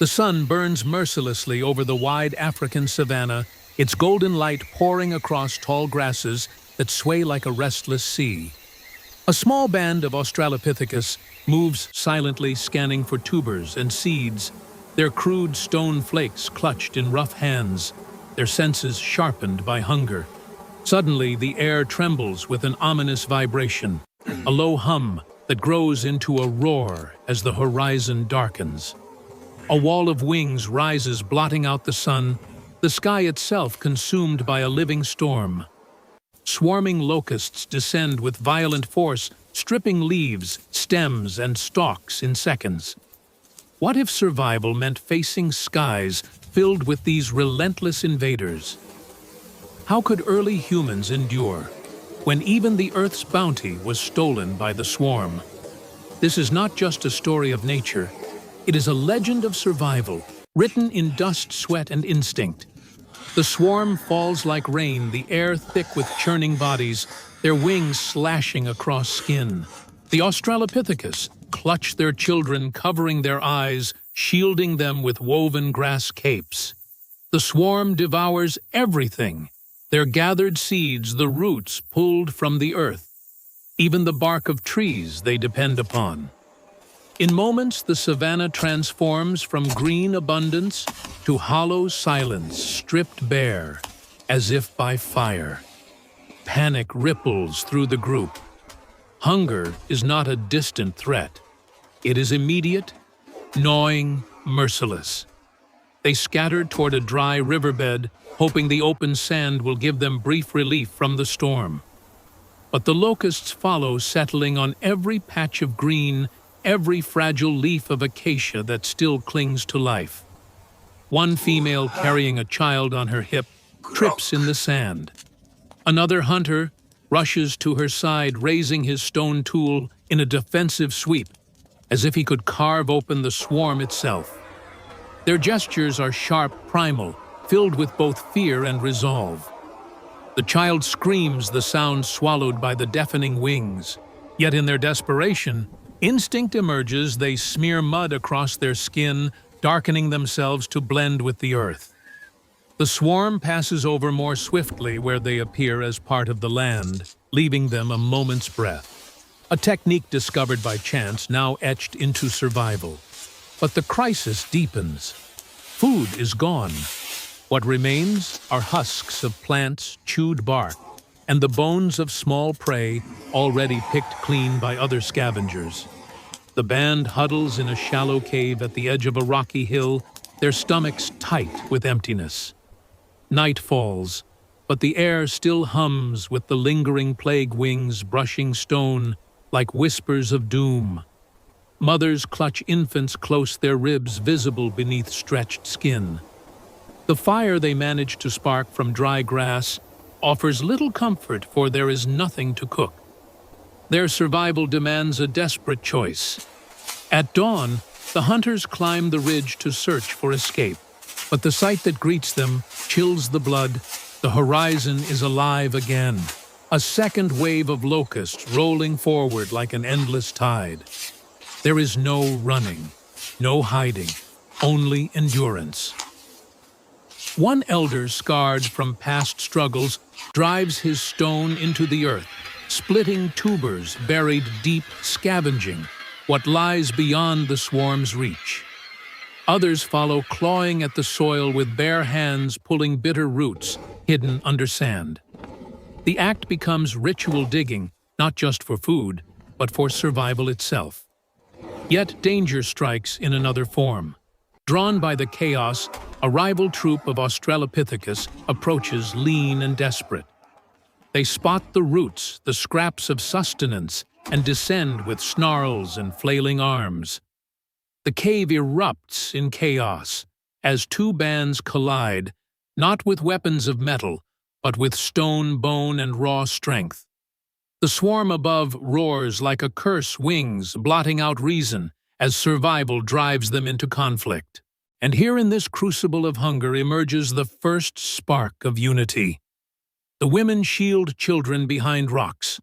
The sun burns mercilessly over the wide African savanna, its golden light pouring across tall grasses that sway like a restless sea. A small band of Australopithecus moves silently, scanning for tubers and seeds, their crude stone flakes clutched in rough hands, their senses sharpened by hunger. Suddenly, the air trembles with an ominous vibration, a low hum that grows into a roar as the horizon darkens. A wall of wings rises, blotting out the sun, the sky itself consumed by a living storm. Swarming locusts descend with violent force, stripping leaves, stems, and stalks in seconds. What if survival meant facing skies filled with these relentless invaders? How could early humans endure when even the Earth's bounty was stolen by the swarm? This is not just a story of nature. It is a legend of survival, written in dust, sweat, and instinct. The swarm falls like rain, the air thick with churning bodies, their wings slashing across skin. The Australopithecus clutch their children, covering their eyes, shielding them with woven grass capes. The swarm devours everything, their gathered seeds, the roots pulled from the earth, even the bark of trees they depend upon. In moments, the savanna transforms from green abundance to hollow silence, stripped bare, as if by fire. Panic ripples through the group. Hunger is not a distant threat. It is immediate, gnawing, merciless. They scatter toward a dry riverbed, hoping the open sand will give them brief relief from the storm. But the locusts follow, settling on every patch of green, every fragile leaf of acacia that still clings to life. One female carrying a child on her hip trips in the sand. Another hunter rushes to her side, raising his stone tool in a defensive sweep, as if he could carve open the swarm itself. Their gestures are sharp, primal, filled with both fear and resolve. The child screams, the sound swallowed by the deafening wings. Yet in their desperation, instinct emerges. They smear mud across their skin, darkening themselves to blend with the earth. The swarm passes over more swiftly where they appear as part of the land, leaving them a moment's breath. A technique discovered by chance, now etched into survival. But the crisis deepens. Food is gone. What remains are husks of plants, chewed bark, and the bones of small prey already picked clean by other scavengers. The band huddles in a shallow cave at the edge of a rocky hill, their stomachs tight with emptiness. Night falls, but the air still hums with the lingering plague wings brushing stone like whispers of doom. Mothers clutch infants close, their ribs visible beneath stretched skin. The fire they manage to spark from dry grass offers little comfort, for there is nothing to cook. Their survival demands a desperate choice. At dawn, the hunters climb the ridge to search for escape, but the sight that greets them chills the blood. The horizon is alive again, a second wave of locusts rolling forward like an endless tide. There is no running, no hiding, only endurance. One elder, scarred from past struggles, drives his stone into the earth, splitting tubers buried deep, scavenging what lies beyond the swarm's reach. Others follow, clawing at the soil with bare hands, pulling bitter roots hidden under sand. The act becomes ritual digging, not just for food, but for survival itself. Yet danger strikes in another form. Drawn by the chaos, a rival troop of Australopithecus approaches, lean and desperate. They spot the roots, the scraps of sustenance, and descend with snarls and flailing arms. The cave erupts in chaos as two bands collide, not with weapons of metal, but with stone, bone, and raw strength. The swarm above roars like a curse, wings blotting out reason as survival drives them into conflict. And here in this crucible of hunger emerges the first spark of unity. The women shield children behind rocks,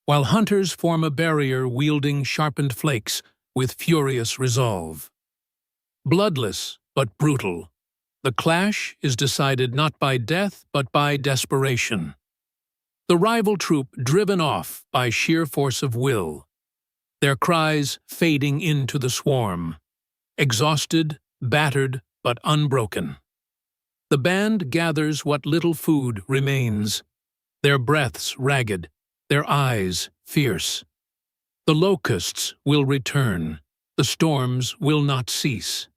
while hunters form a barrier wielding sharpened flakes with furious resolve. Bloodless but brutal, the clash is decided not by death but by desperation. The rival troop driven off by sheer force of will, their cries fading into the swarm, exhausted, battered, but unbroken. The band gathers what little food remains, their breaths ragged, their eyes fierce. The locusts will return, the storms will not cease.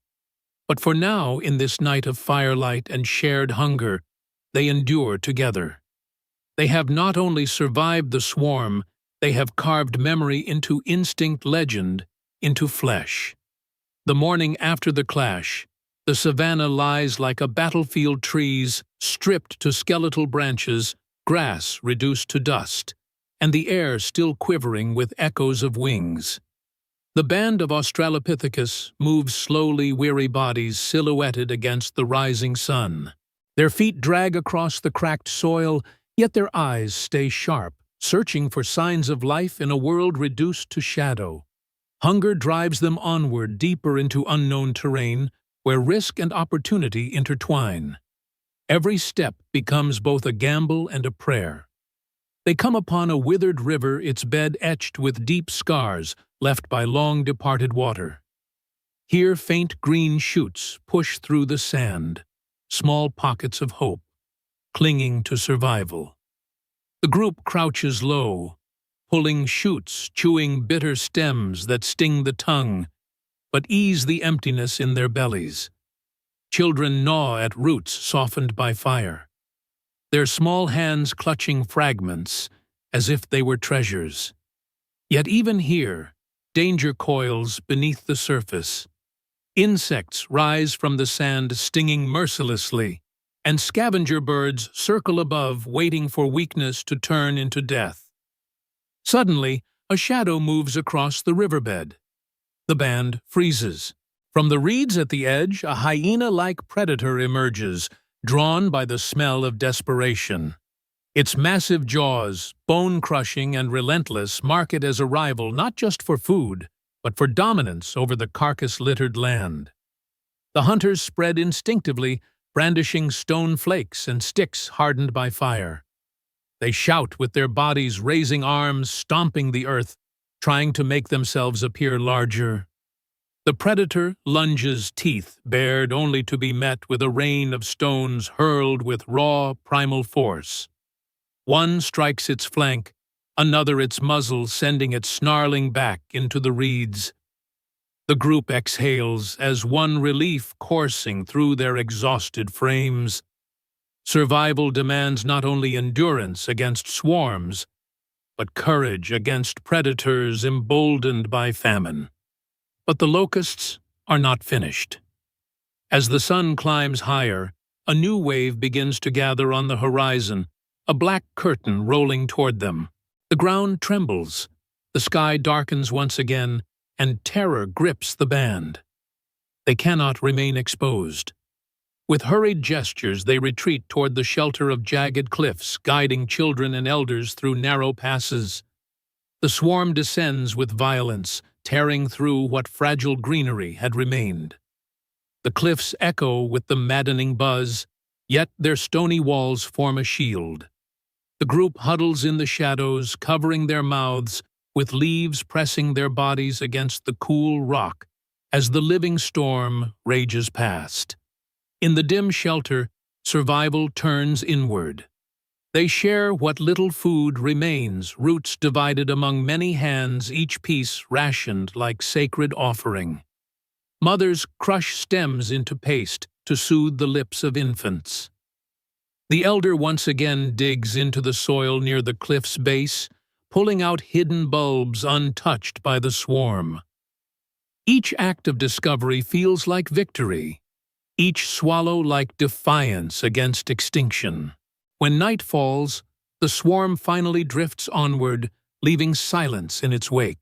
But for now, in this night of firelight and shared hunger, they endure together. They have not only survived the swarm, they have carved memory into instinct legend, into flesh. The morning after the clash, the savanna lies like a battlefield, trees stripped to skeletal branches, grass reduced to dust, and the air still quivering with echoes of wings. The band of Australopithecus moves slowly, weary bodies silhouetted against the rising sun. Their feet drag across the cracked soil, yet their eyes stay sharp, searching for signs of life in a world reduced to shadow. Hunger drives them onward, deeper into unknown terrain, where risk and opportunity intertwine. Every step becomes both a gamble and a prayer. They come upon a withered river, its bed etched with deep scars left by long-departed water. Here faint green shoots push through the sand, small pockets of hope, clinging to survival. The group crouches low, pulling shoots, chewing bitter stems that sting the tongue, but ease the emptiness in their bellies. Children gnaw at roots softened by fire, their small hands clutching fragments as if they were treasures. Yet even here, danger coils beneath the surface. Insects rise from the sand, stinging mercilessly, and scavenger birds circle above, waiting for weakness to turn into death. Suddenly, a shadow moves across the riverbed. The band freezes. From the reeds at the edge, a hyena-like predator emerges, drawn by the smell of desperation. Its massive jaws, bone-crushing and relentless, mark it as a rival not just for food, but for dominance over the carcass-littered land. The hunters spread instinctively, brandishing stone flakes and sticks hardened by fire. They shout with their bodies, raising arms, stomping the earth, trying to make themselves appear larger. The predator lunges, teeth bared, only to be met with a rain of stones hurled with raw, primal force. One strikes its flank, another its muzzle, sending it snarling back into the reeds. The group exhales as one relief coursing through their exhausted frames. Survival demands not only endurance against swarms, but courage against predators emboldened by famine. But the locusts are not finished. As the sun climbs higher, a new wave begins to gather on the horizon, a black curtain rolling toward them. The ground trembles, the sky darkens once again, and terror grips the band. They cannot remain exposed. With hurried gestures, they retreat toward the shelter of jagged cliffs, guiding children and elders through narrow passes. The swarm descends with violence, tearing through what fragile greenery had remained. The cliffs echo with the maddening buzz, yet their stony walls form a shield. The group huddles in the shadows, covering their mouths, with leaves pressing their bodies against the cool rock as the living storm rages past. In the dim shelter, survival turns inward. They share what little food remains, roots divided among many hands, each piece rationed like sacred offering. Mothers crush stems into paste to soothe the lips of infants. The elder once again digs into the soil near the cliff's base, pulling out hidden bulbs untouched by the swarm. Each act of discovery feels like victory, each swallow like defiance against extinction. When night falls, the swarm finally drifts onward, leaving silence in its wake.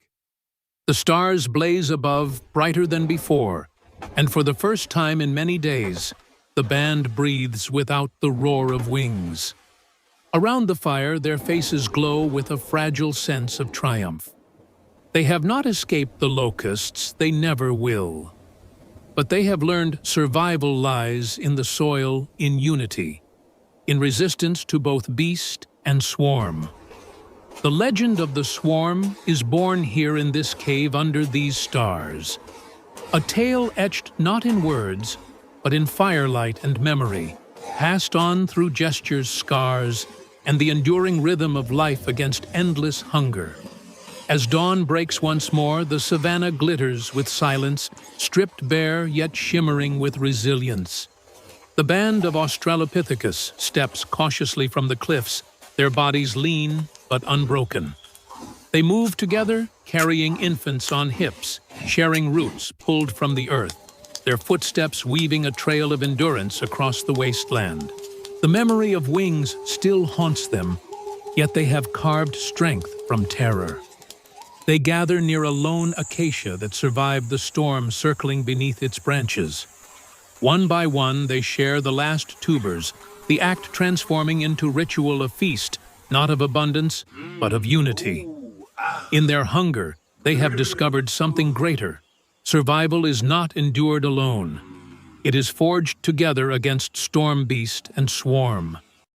The stars blaze above, brighter than before, and for the first time in many days, the band breathes without the roar of wings. Around the fire, their faces glow with a fragile sense of triumph. They have not escaped the locusts, they never will. But they have learned survival lies in the soil in unity, in resistance to both beast and swarm. The legend of the swarm is born here in this cave under these stars. A tale etched not in words, but in firelight and memory, passed on through gestures, scars, and the enduring rhythm of life against endless hunger. As dawn breaks once more, the savanna glitters with silence, stripped bare yet shimmering with resilience. The band of Australopithecus steps cautiously from the cliffs, their bodies lean but unbroken. They move together, carrying infants on hips, sharing roots pulled from the earth, their footsteps weaving a trail of endurance across the wasteland. The memory of wings still haunts them, yet they have carved strength from terror. They gather near a lone acacia that survived the storm circling beneath its branches. One by one, they share the last tubers, the act transforming into ritual of feast, not of abundance, but of unity. In their hunger, they have discovered something greater. Survival is not endured alone. It is forged together against storm beast and swarm.